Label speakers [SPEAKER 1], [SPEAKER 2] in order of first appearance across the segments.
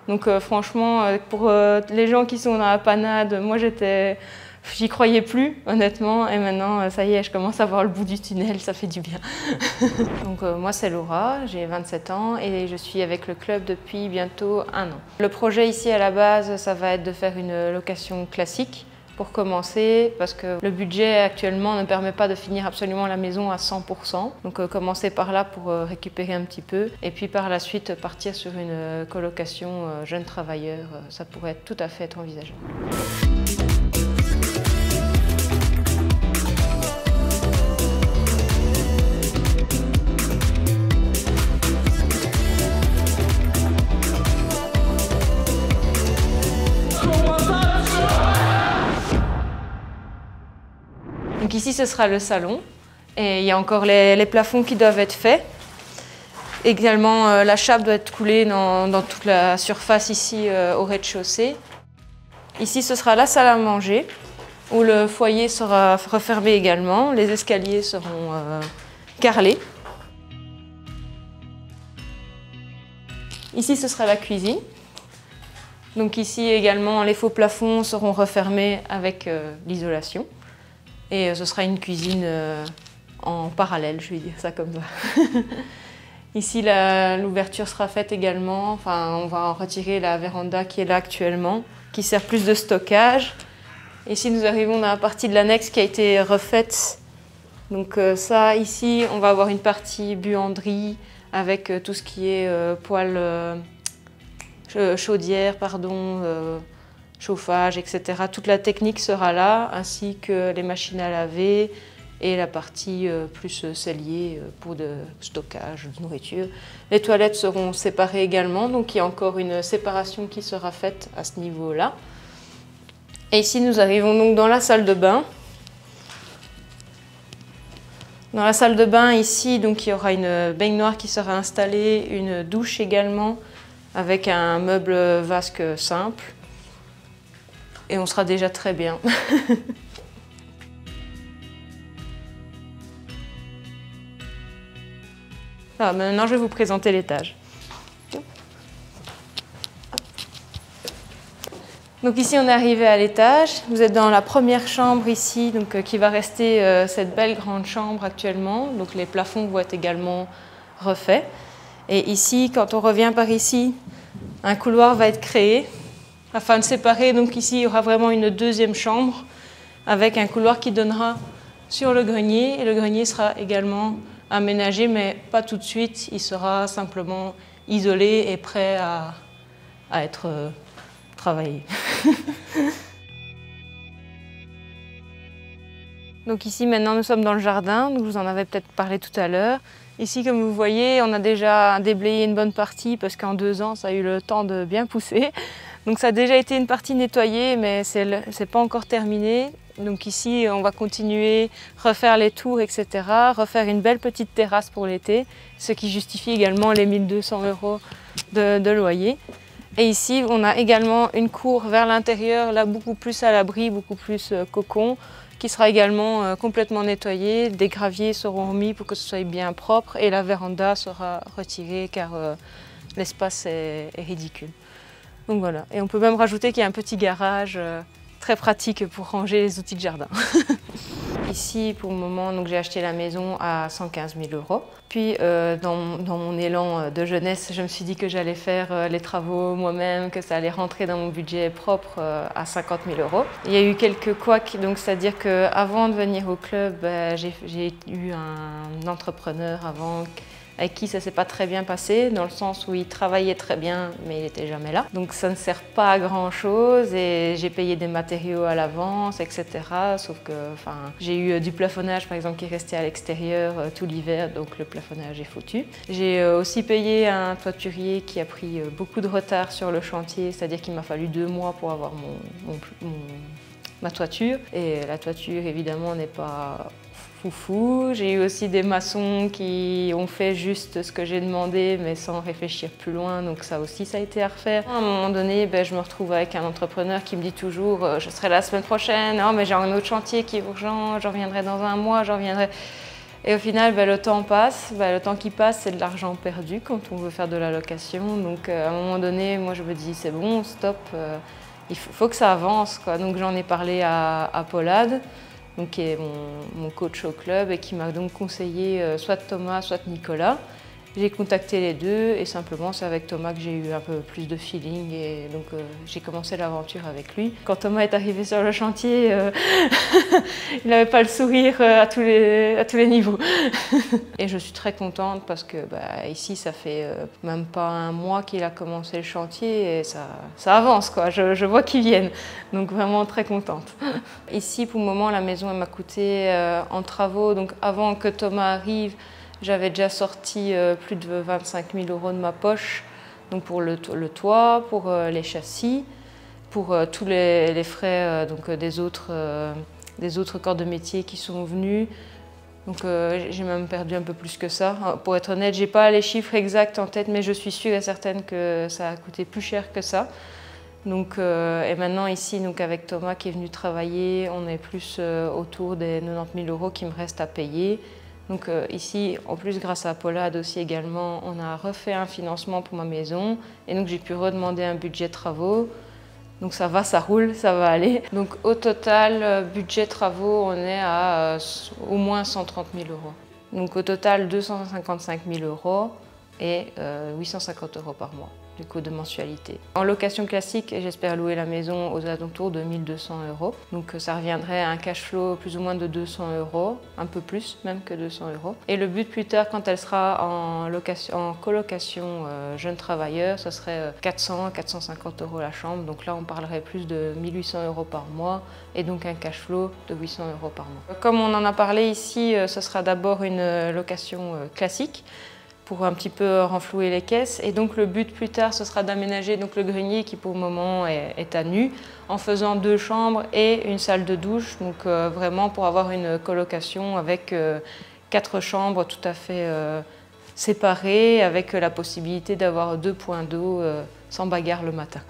[SPEAKER 1] Donc franchement, pour les gens qui sont dans la panade, moi j'y croyais plus, honnêtement, et maintenant, ça y est, je commence à voir le bout du tunnel, ça fait du bien. Donc moi c'est Laura, j'ai 27 ans et je suis avec le club depuis bientôt 1 an. Le projet ici à la base, ça va être de faire une location classique pour commencer, parce que le budget actuellement ne permet pas de finir absolument la maison à 100%. Donc commencer par là pour récupérer un petit peu, et puis par la suite partir sur une colocation jeunes travailleurs, ça pourrait tout à fait être envisageable. Donc ici, ce sera le salon et il y a encore les plafonds qui doivent être faits. Également, la chape doit être coulée dans toute la surface ici au rez-de-chaussée. Ici, ce sera la salle à manger où le foyer sera refermé également. Les escaliers seront carrelés. Ici, ce sera la cuisine. Donc ici également, les faux plafonds seront refermés avec l'isolation. Et ce sera une cuisine en parallèle, je vais dire ça comme ça. Ici, l'ouverture sera faite également. Enfin, on va en retirer la véranda qui est là actuellement, qui sert plus de stockage. Ici, nous arrivons dans la partie de l'annexe qui a été refaite. Donc ça, ici, on va avoir une partie buanderie avec tout ce qui est poêle, chaudière, pardon, chauffage, etc. Toute la technique sera là, ainsi que les machines à laver et la partie plus cellier pour de stockage de nourriture. Les toilettes seront séparées également, donc il y a encore une séparation qui sera faite à ce niveau-là. Et ici, nous arrivons donc dans la salle de bain. Dans la salle de bain, ici, donc, il y aura une baignoire qui sera installée, une douche également, avec un meuble vasque simple. Et on sera déjà très bien. Alors, maintenant, je vais vous présenter l'étage. Donc ici, on est arrivé à l'étage. Vous êtes dans la première chambre ici, donc, qui va rester cette belle grande chambre actuellement. Donc les plafonds vont être également refaits. Et ici, quand on revient par ici, un couloir va être créé afin de séparer. Donc ici, il y aura vraiment une deuxième chambre avec un couloir qui donnera sur le grenier. Et le grenier sera également aménagé, mais pas tout de suite. Il sera simplement isolé et prêt à être travaillé. Donc ici, maintenant, nous sommes dans le jardin. Donc, je vous en avais peut-être parlé tout à l'heure. Ici, comme vous voyez, on a déjà déblayé une bonne partie parce qu'en 2 ans, ça a eu le temps de bien pousser. Donc ça a déjà été une partie nettoyée, mais c'est pas encore terminé. Donc ici, on va continuer, refaire les tours, etc. Refaire une belle petite terrasse pour l'été, ce qui justifie également les 1 200 € de loyer. Et ici, on a également une cour vers l'intérieur, là beaucoup plus à l'abri, beaucoup plus cocon, qui sera également complètement nettoyée. Des graviers seront remis pour que ce soit bien propre et la véranda sera retirée car l'espace est ridicule. Donc voilà, et on peut même rajouter qu'il y a un petit garage très pratique pour ranger les outils de jardin. Ici, pour le moment, j'ai acheté la maison à 115 000 €. Puis, dans mon élan de jeunesse, je me suis dit que j'allais faire les travaux moi-même, que ça allait rentrer dans mon budget propre à 50 000 €. Il y a eu quelques couacs, donc c'est-à-dire qu'avant de venir au club, j'ai eu un entrepreneur avant avec qui ça ne s'est pas très bien passé, dans le sens où il travaillait très bien, mais il n'était jamais là. Donc ça ne sert pas à grand-chose et j'ai payé des matériaux à l'avance, etc. Sauf que j'ai eu du plafonnage, par exemple, qui est resté à l'extérieur tout l'hiver, donc le plafonnage est foutu. J'ai aussi payé un toiturier qui a pris beaucoup de retard sur le chantier, c'est-à-dire qu'il m'a fallu 2 mois pour avoir ma toiture. Et la toiture, évidemment, n'est pas foufou. J'ai eu aussi des maçons qui ont fait juste ce que j'ai demandé, mais sans réfléchir plus loin, donc ça aussi, ça a été à refaire. À un moment donné, je me retrouve avec un entrepreneur qui me dit toujours « je serai là la semaine prochaine, oh, mais j'ai un autre chantier qui est urgent, j'en reviendrai dans 1 mois, j'en reviendrai ». Et au final, le temps passe. Le temps qui passe, c'est de l'argent perdu quand on veut faire de la location. Donc à un moment donné, moi je me dis c'est bon, stop, il faut que ça avance, quoi. Donc j'en ai parlé à Paulade, donc, qui est mon coach au club et qui m'a donc conseillé soit Thomas, soit Nicolas. J'ai contacté les deux et simplement c'est avec Thomas que j'ai eu un peu plus de feeling et donc j'ai commencé l'aventure avec lui. Quand Thomas est arrivé sur le chantier, il n'avait pas le sourire à tous les niveaux. Et je suis très contente parce que ici ça fait même pas un mois qu'il a commencé le chantier et ça avance, quoi. Je vois qu'ils viennent, donc vraiment très contente. Ici pour le moment la maison elle m'a coûté en travaux, donc avant que Thomas arrive, j'avais déjà sorti plus de 25 000 € de ma poche, donc pour le toit, pour les châssis, pour tous les frais des autres corps de métier qui sont venus. Donc j'ai même perdu un peu plus que ça. Pour être honnête, j'ai pas les chiffres exacts en tête, mais je suis sûre et certaine que ça a coûté plus cher que ça. Donc, et maintenant ici, donc avec Thomas qui est venu travailler, on est plus autour des 90 000 € qui me restent à payer. Donc ici, en plus grâce à Paulade aussi également, on a refait un financement pour ma maison et donc j'ai pu redemander un budget travaux. Donc ça va, ça roule, ça va aller. Donc au total, budget travaux, on est à au moins 130 000 €. Donc au total, 255 000 € et 850 € par mois, du coup de mensualité. En location classique, j'espère louer la maison aux alentours de 1 200 €. Donc ça reviendrait à un cash flow plus ou moins de 200 €, un peu plus même que 200 €. Et le but plus tard, quand elle sera en colocation jeune travailleur, ce serait 400 à 450 € la chambre. Donc là, on parlerait plus de 1 800 € par mois et donc un cash flow de 800 € par mois. Comme on en a parlé ici, ce sera d'abord une location classique, pour un petit peu renflouer les caisses. Et donc le but plus tard, ce sera d'aménager le grenier qui pour le moment est à nu, en faisant 2 chambres et une salle de douche, donc vraiment pour avoir une colocation avec 4 chambres tout à fait séparées, avec la possibilité d'avoir 2 points d'eau sans bagarre le matin.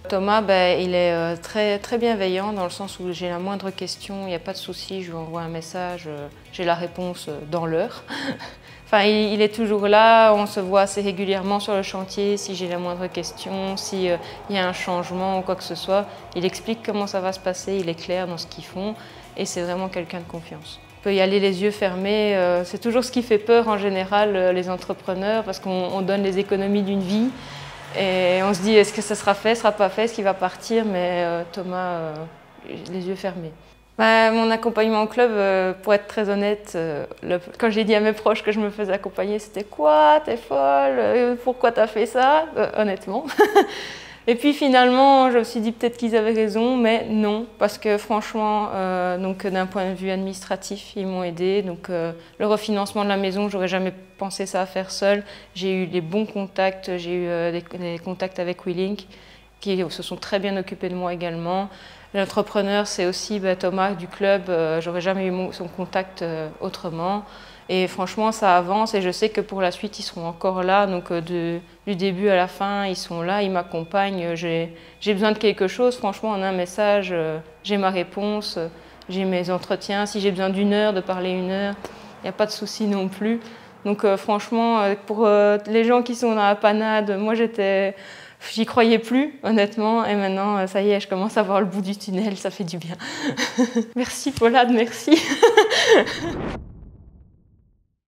[SPEAKER 1] Thomas, il est très bienveillant dans le sens où j'ai la moindre question, il n'y a pas de souci, je lui envoie un message, j'ai la réponse dans l'heure. Enfin, il est toujours là, on se voit assez régulièrement sur le chantier, si j'ai la moindre question, s'il y a un changement ou quoi que ce soit. Il explique comment ça va se passer, il est clair dans ce qu'ils font et c'est vraiment quelqu'un de confiance. On peut y aller les yeux fermés, c'est toujours ce qui fait peur en général les entrepreneurs parce qu'on donne les économies d'une vie. Et on se dit, est-ce que ça sera fait, sera pas fait, est-ce qu'il va partir? Mais Thomas, les yeux fermés. Mon accompagnement au club, pour être très honnête, quand j'ai dit à mes proches que je me faisais accompagner, c'était quoi? T'es folle? Pourquoi t'as fait ça? Honnêtement. Et puis finalement, je me suis dit peut-être qu'ils avaient raison, mais non, parce que franchement, d'un point de vue administratif, ils m'ont aidé. Donc le refinancement de la maison, j'aurais jamais pensé ça à faire seule. J'ai eu les bons contacts, j'ai eu des contacts avec WeLink qui se sont très bien occupés de moi également. L'entrepreneur, c'est aussi Thomas du club, j'aurais jamais eu son contact autrement. Et franchement, ça avance et je sais que pour la suite, ils seront encore là. Donc du début à la fin, ils sont là, ils m'accompagnent. J'ai besoin de quelque chose, franchement, en un message, j'ai ma réponse, j'ai mes entretiens. Si j'ai besoin d'1 heure, de parler 1 heure, il n'y a pas de souci non plus. Donc franchement, pour les gens qui sont dans la panade, moi j'y croyais plus, honnêtement. Et maintenant, ça y est, je commence à voir le bout du tunnel, ça fait du bien. Merci Paulade, merci.